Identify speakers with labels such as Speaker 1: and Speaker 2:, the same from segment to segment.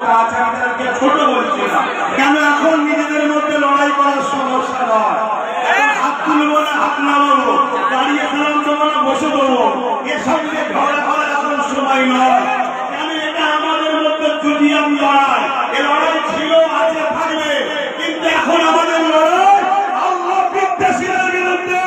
Speaker 1: ছোট বলছি না কেন, এখন নিজেদের মধ্যে লড়াই করার সমস্যা নয়। হাত তুলবো না, হাত নামাবো, দাঁড়িয়ে সালাম দেবো না, বসে দেবো, এসব নিয়ে ঝগড়া করার এখন সময় নয়। কেন এটা আমাদের মধ্যে জুলিয়াম লড়াই, এ লড়াই ছিল, আছে, থাকবে, কিন্তু এখন আমাদের লড়াই আল্লাহ বিদ্বেষীদের বিরুদ্ধে।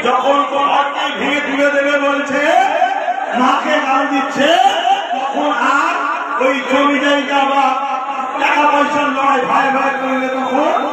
Speaker 1: যখন ঘরকে ভেঙে তুলে দেবে বলছে, মাকে গাল দিচ্ছে, তখন আর ওই জমি জায়গা বা টাকা পয়সার লড়াই ভাই ভাই করলে তখন